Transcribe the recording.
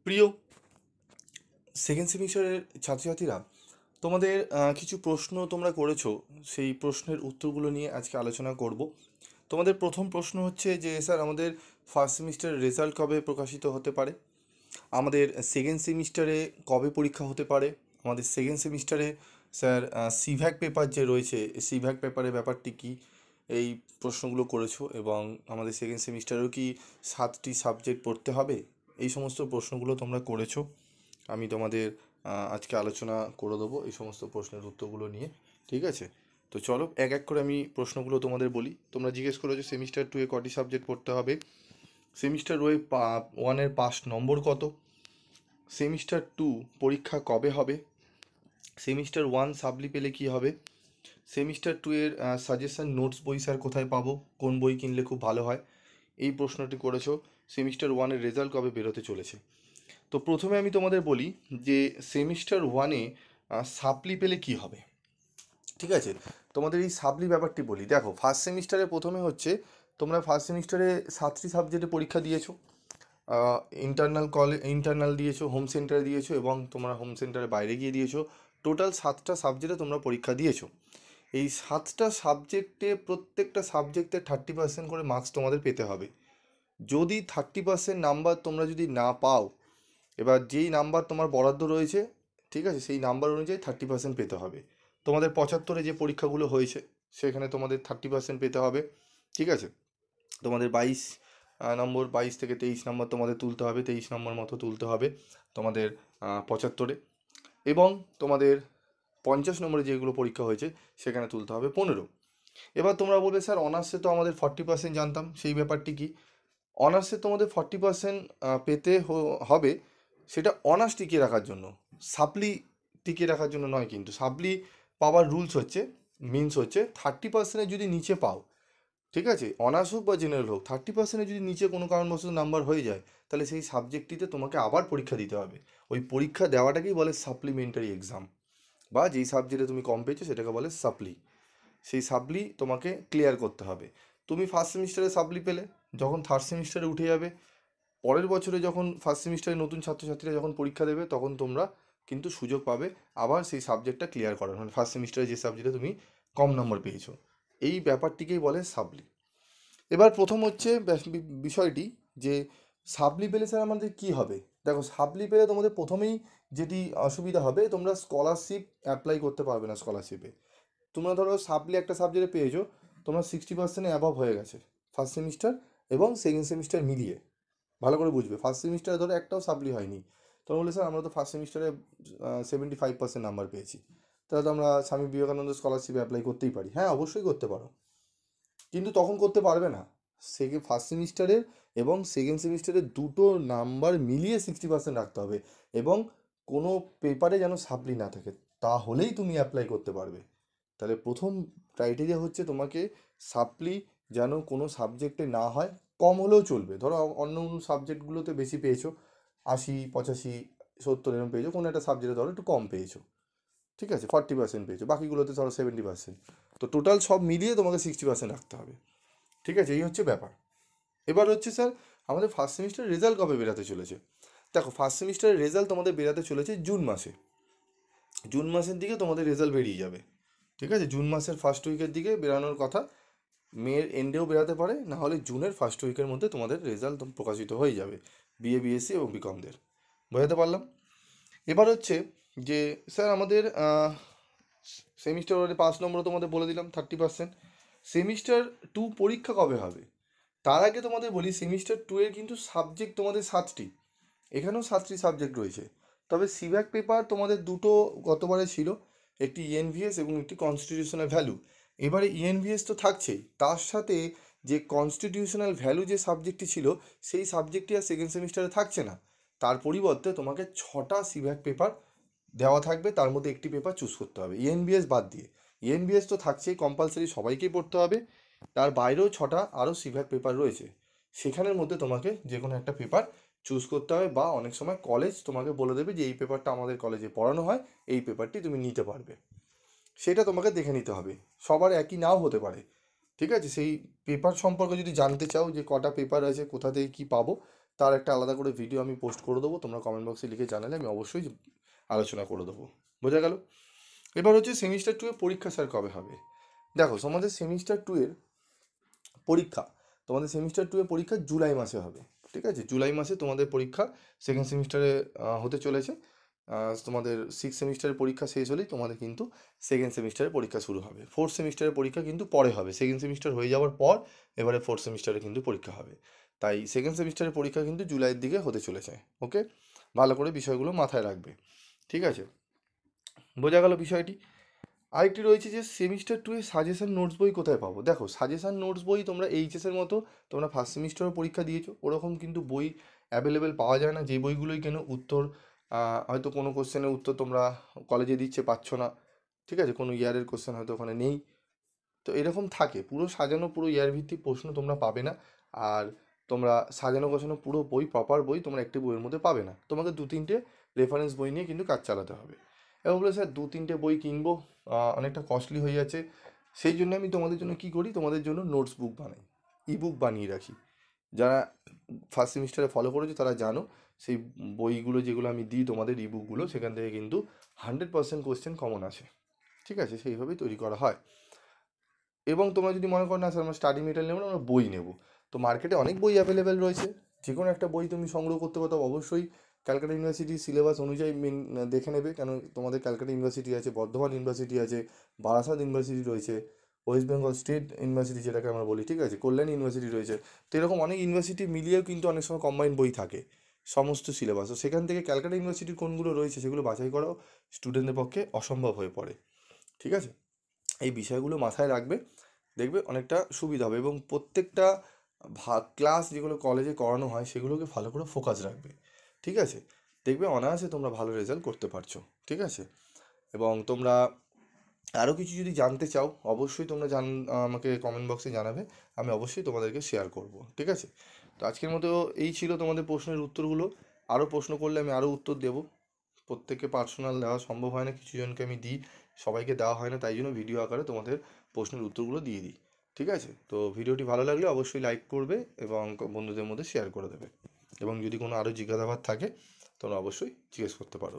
প্রিয় সেকেন্ড সেমিস্টারের ছাত্রছাত্রীরা, তোমাদের কিছু প্রশ্ন তোমরা করেছো, সেই প্রশ্নের উত্তরগুলো নিয়ে আজকে আলোচনা করব। তোমাদের প্রথম প্রশ্ন হচ্ছে যে স্যার, আমাদের ফার্স্ট সেমিস্টারের রেজাল্ট কবে প্রকাশিত হতে পারে? আমাদের সেকেন্ড সেমিস্টারে কবে পরীক্ষা হতে পারে? আমাদের সেকেন্ড সেমিস্টারে স্যার সিভ্যাক পেপার যে রয়েছে, সিভ্যাক পেপারের ব্যাপারটি কী? এই প্রশ্নগুলো করেছো। এবং আমাদের সেকেন্ড সেমিস্টারেও কি 7টি সাবজেক্ট পড়তে হবে? এই সমস্ত প্রশ্নগুলো তোমরা করেছো। আমি তোমাদের আজকে আলোচনা করে দেবো এই সমস্ত প্রশ্নের উত্তরগুলো নিয়ে। ঠিক আছে, তো চলো এক এক করে আমি প্রশ্নগুলো তোমাদের বলি। তোমরা জিজ্ঞেস করেছো সেমিস্টার 2-এ কটি সাবজেক্ট পড়তে হবে, সেমিস্টার 1-এর পাস নম্বর কত, সেমিস্টার 2 পরীক্ষা কবে হবে, সেমিস্টার 1 সাপ্লি পেলে কি হবে, সেমিস্টার 2-এর সাজেশন নোটস বই স্যার কোথায় পাবো, কোন বই কিনলে খুব ভালো হয়, এই প্রশ্নটি করেছো। সেমিস্টার 1-এর রেজাল্ট কবে বেরোতে চলেছে। তো প্রথমে আমি তোমাদের বলি যে সেমিস্টার 1-এ সাপ্লি পেলে কি হবে। ঠিক আছে, তোমাদের এই সাপ্লি ব্যাপারটি বলি। দেখো, ফার্স্ট সেমিস্টারে প্রথমে হচ্ছে, তোমরা ফার্স্ট সেমিস্টারে 7টি সাবজেক্টে পরীক্ষা দিয়েছো। ইন্টারনাল দিয়েছো, হোম সেন্টারে দিয়েছো, এবং তোমরা হোম সেন্টারে বাইরে গিয়ে দিয়েছো। টোটাল 7টা সাবজেক্টে তোমরা পরীক্ষা দিয়েছো। এই 7টা সাবজেক্টে প্রত্যেকটা সাবজেক্টে 30% করে মার্কস তোমাদের পেতে হবে। যদি 30% নাম্বার তোমরা যদি না পাও, এবার যেই নাম্বার তোমার বরাদ্দ রয়েছে, ঠিক আছে, সেই নাম্বার অনুযায়ী 30% পেতে হবে। তোমাদের 75-এ যে পরীক্ষাগুলো হয়েছে, সেখানে তোমাদের 30% পেতে হবে। ঠিক আছে, তোমাদের 22 নম্বর, 22 থেকে 23 নম্বর তোমাদের তুলতে হবে, 23 নম্বর মতো তুলতে হবে তোমাদের 75-এ। এবং তোমাদের 50 নম্বরে যেগুলো পরীক্ষা হয়েছে, সেখানে তুলতে হবে 15। এবার তোমরা বলবে স্যার, অনার্সে তো আমাদের 40% জানতাম, সেই ব্যাপারটি কি? অনার্সে তোমাদের 40% পেতে হবে, সেটা অনার্স টিকিয়ে রাখার জন্য, সাপ্লি টিকিয়ে রাখার জন্য নয়। কিন্তু সাপ্লি পাওয়ার রুলস হচ্ছে, মিনস হচ্ছে 30%-এর যদি নিচে পাও, ঠিক আছে, অনার্স হোক বা জেনারেল হোক, 30%-এর যদি নিচে কোনো কারণবশত নাম্বার হয়ে যায়, তাহলে সেই সাবজেক্টটিতে তোমাকে আবার পরীক্ষা দিতে হবে। ওই পরীক্ষা দেওয়াটাকেই বলে সাপ্লিমেন্টারি এক্সাম, বা যেই সাবজেক্টে তুমি কম পেয়েছো সেটাকে বলে সাপ্লি। সেই সাপ্লি তোমাকে ক্লিয়ার করতে হবে। তুমি ফার্স্ট সেমিস্টারে সাপ্লি পেলে, যখন থার্ড সেমিস্টারে উঠে যাবে, পরের বছরে যখন ফার্স্ট সেমিস্টারে নতুন ছাত্রছাত্রীরা যখন পরীক্ষা দেবে, তখন তোমরা কিন্তু সুযোগ পাবে আবার সেই সাবজেক্টটা ক্লিয়ার করার, মানে ফার্স্ট সেমিস্টারে যে সাবজেক্টে তুমি কম নম্বর পেয়েছো। এই ব্যাপারটিকেই বলে সাপ্লি। এবার প্রথম হচ্ছে বিষয়টি যে সাপ্লি পেলে স্যার আমাদের কী হবে। দেখো, সাপ্লি পেলে তোমাদের প্রথমেই যেটি অসুবিধা হবে, তোমরা স্কলারশিপ অ্যাপ্লাই করতে পারবে না। স্কলারশিপে তোমরা ধরো সাপ্লি একটা সাবজেক্টে পেয়েছো, তোমরা 60% অ্যাবভ হয়ে গেছে ফার্স্ট সেমিস্টার এবং সেকেন্ড সেমিস্টার মিলিয়ে। ভালো করে বুঝবে, ফার্স্ট সেমিস্টারে ধরো একটাও সাপ্লি হয়নি, তোমরা বলে স্যার আমরা তো ফার্স্ট সেমিস্টারে 75% নাম্বার পেয়েছি, তাহলে তো আমরা স্বামী বিবেকানন্দ স্কলারশিপে অ্যাপ্লাই করতেই পারি। হ্যাঁ, অবশ্যই করতে পারো, কিন্তু তখন করতে পারবে না। ফার্স্ট সেমিস্টারের এবং সেকেন্ড সেমিস্টারের দুটো নাম্বার মিলিয়ে 60% রাখতে হবে, এবং কোনো পেপারে যেন সাপ্লি না থাকে, তাহলেই তুমি অ্যাপ্লাই করতে পারবে। তাহলে প্রথম ক্রাইটেরিয়া হচ্ছে তোমাকে সাপ্লি যেন কোনো সাবজেক্টে না হয়, কম হলেও চলবে। ধরো অন্য অন্য সাবজেক্টগুলোতে বেশি পেয়েছো, 80, 85, 70 এরকম পেয়েছো, কোনো একটা সাবজেক্টে ধরো একটু কম পেয়েছো, ঠিক আছে, 40% পেয়েছো, বাকিগুলোতে ধরো 70%। তো টোটাল সব মিলিয়ে তোমাকে 60% রাখতে হবে। ঠিক আছে, এই হচ্ছে ব্যাপার। এবার হচ্ছে স্যার, আমাদের ফার্স্ট সেমিস্টারের রেজাল্ট কবে বেরাতে চলেছে। দেখো, ফার্স্ট সেমিস্টারের রেজাল্ট তোমাদের বেরাতে চলেছে জুন মাসে। জুন মাসের দিকে তোমাদের রেজাল্ট বেরিয়ে যাবে। ঠিক আছে, জুন মাসের ফার্স্ট উইকের দিকে বেরানোর কথা, মের এন্ডেও বেরাতে পারে, না হলে জুনের ফার্স্ট উইকের মধ্যে তোমাদের রেজাল্ট প্রকাশিত হয়ে যাবে বিএ, বিএসসি এবং বিকমদের। বোঝাতে পারলাম? এবার হচ্ছে যে স্যার, আমাদের সেমিস্টার ওয়ানে 5 নম্বর তোমাদের বলে দিলাম 30%। সেমিস্টার 2 পরীক্ষা কবে হবে, তার আগে তোমাদের বলি, সেমিস্টার 2 এর কিন্তু সাবজেক্ট তোমাদের 7টি, এখানেও 7টি সাবজেক্ট রয়েছে। তবে সিভ্যাক পেপার তোমাদের দুটো গতবারে ছিল, একটি ইএনভিএস এবং একটি কনস্টিটিউশনাল ভ্যালু। এবারে ইএনভিএস তো থাকছেই, তার সাথে যে কনস্টিটিউশনাল ভ্যালু যে সাবজেক্টটি ছিল, সেই সাবজেক্টটি আর সেকেন্ড সেমিস্টারে থাকছে না। তার পরিবর্তে তোমাকে 6টা সিভ্যাক পেপার দেওয়া থাকবে, তার মধ্যে একটি পেপার চুজ করতে হবে ইএনভিএস বাদ দিয়ে। ইএনভিএস তো থাকছেই, কম্পালসারি সবাইকেই পড়তে হবে। তার বাইরেও 6টা আরও সিভ্যাক পেপার রয়েছে, সেখানের মধ্যে তোমাকে যে কোনো একটা পেপার চুজ করতে হবে, বা অনেক সময় কলেজ তোমাকে বলে দেবে যে এই পেপারটা আমাদের কলেজে পড়ানো হয়, এই পেপারটি তুমি নিতে পারবে। সেটা তোমাকে দেখে নিতে হবে, সবার একই নাও হতে পারে। ঠিক আছে, সেই পেপার সম্পর্কে যদি জানতে চাও যে কটা পেপার আছে, কোথা থেকে কী পাবো, তার একটা আলাদা করে ভিডিও আমি পোস্ট করে দেবো, তোমরা কমেন্ট বক্সে লিখে জানালে আমি অবশ্যই আলোচনা করে দেবো। বোঝা গেল? এবার হচ্ছে সেমিস্টার 2 এর পরীক্ষা স্যার কবে হবে? দেখো তোমাদের সেমিস্টার 2 এর পরীক্ষা, তোমাদের সেমিস্টার 2 এর পরীক্ষা জুলাই মাসে হবে। ঠিক আছে, জুলাই মাসে তোমাদের পরীক্ষা সেকেন্ড সেমিস্টারে হতে চলেছে। তোমাদের 6 সেমিস্টারের পরীক্ষা শেষ হলেই তোমাদের কিন্তু সেকেন্ড সেমিস্টারের পরীক্ষা শুরু হবে। ফোর্থ সেমিস্টারের পরীক্ষা কিন্তু পরে হবে, সেকেন্ড সেমিস্টার হয়ে যাওয়ার পর এবারে ফোর্থ সেমিস্টারে কিন্তু পরীক্ষা হবে। তাই সেকেন্ড সেমিস্টারের পরীক্ষা কিন্তু জুলাইয়ের দিকে হতে চলেছে। ওকে, ভালো করে বিষয়গুলো মাথায় রাখবে। ঠিক আছে, বোঝা গেল বিষয়টি? আরেকটি রয়েছে যে সেমিস্টার 2 এর সাজেশন নোটস বই কোথায় পাবো? দেখো সাজেশন নোটস বই তোমরা এইচএসের মতো তোমরা ফার্স্ট সেমিস্টারও পরীক্ষা দিয়েছো, ওরকম কিন্তু বই অ্যাভেলেবেল পাওয়া যায় না। যে বইগুলোই কেন উত্তর হয়তো কোনো কোশ্চেনের উত্তর তোমরা কলেজে দিচ্ছে পাচ্ছ না, ঠিক আছে, কোনো ইয়ারের কোশ্চেন হয়তো ওখানে নেই, তো এরকম থাকে। পুরো সাজানো পুরো ইয়ার ভিত্তিক প্রশ্ন তোমরা পাবে না। আর তোমরা সাজানো গোছানো পুরো বই, প্রপার বই তোমরা একটি বইয়ের মধ্যে পাবে না, তোমাকে 2-3টে রেফারেন্স বই নিয়ে কিন্তু কাজ চালাতে হবে। এবার বলে স্যার 2-3টে বই কিনবো, অনেকটা কস্টলি হয়ে যাচ্ছে, সেই জন্য আমি তোমাদের জন্য কি করি, তোমাদের জন্য নোটস বুক বানাই, ই বুক বানিয়ে রাখি। যারা ফার্স্ট সেমিস্টারে ফলো করেছো তারা জানো, সেই বইগুলো যেগুলো আমি দিই তোমাদের ই বুকগুলো, সেখান থেকে কিন্তু 100% কোশ্চেন কমন আসে। ঠিক আছে, সেইভাবেই তৈরি করা হয়। এবং তোমরা যদি মনে করো না স্যার আমরা স্টাডি মেটেরিয়াল নেবো না, আমরা বই নেবো, তো মার্কেটে অনেক বই অ্যাভেলেবেল রয়েছে, যে কোনো একটা বই তুমি সংগ্রহ করতে পারো। অবশ্যই ক্যালকাটা ইউনিভার্সিটির সিলেবাস অনুযায়ী দেখে নেবে, কেন তোমাদের ক্যালকাটা ইউনিভার্সিটি আছে, বর্ধমান ইউনিভার্সিটি আছে, বারাসাত ইউনিভার্সিটি রয়েছে, ওয়েস্ট বেঙ্গল স্টেট ইউনিভার্সিটি যেটাকে আমরা বলি, ঠিক আছে, কল্যাণ ইউনিভার্সিটি রয়েছে। তো এরকম অনেক ইউনিভার্সিটি মিলিয়েও কিন্তু অনেক সময় কম্বাইন্ড বই থাকে সমস্ত সিলেবাস, তো সেখান থেকে ক্যালকাটা ইউনিভার্সিটির কোনগুলো রয়েছে সেগুলো বাছাই করাও স্টুডেন্টদের পক্ষে অসম্ভব হয়ে পড়ে। ঠিক আছে, এই বিষয়গুলো মাথায় রাখবে, দেখবে অনেকটা সুবিধা হবে। এবং প্রত্যেকটা ক্লাস যেগুলো কলেজে করানো হয় সেগুলোকে ভালো করে ফোকাস রাখবে। ঠিক আছে, দেখবে অনায়াসে তোমরা ভালো রেজাল্ট করতে পারছো। ঠিক আছে, এবং তোমরা আরও কিছু যদি জানতে চাও অবশ্যই তোমরা আমাকে কমেন্ট বক্সে জানাবে, আমি অবশ্যই তোমাদেরকে শেয়ার করব। ঠিক আছে, তো আজকের মতো এই ছিল তোমাদের প্রশ্নের উত্তরগুলো। আরও প্রশ্ন করলে আমি আরও উত্তর দেবো। প্রত্যেককে পার্সোনাল দেওয়া সম্ভব হয় না, কিছু জনকে আমি দিই, সবাইকে দেওয়া হয় না, তাই জন্য ভিডিও আকারে তোমাদের প্রশ্নের উত্তরগুলো দিয়ে দিই। ঠিক আছে, তো ভিডিওটি ভালো লাগলে অবশ্যই লাইক করবে এবং বন্ধুদের মধ্যে শেয়ার করে দেবে। এবং যদি কোনো আরও জিজ্ঞাসাবাদ থাকে তোমরা অবশ্যই জিজ্ঞেস করতে পারো।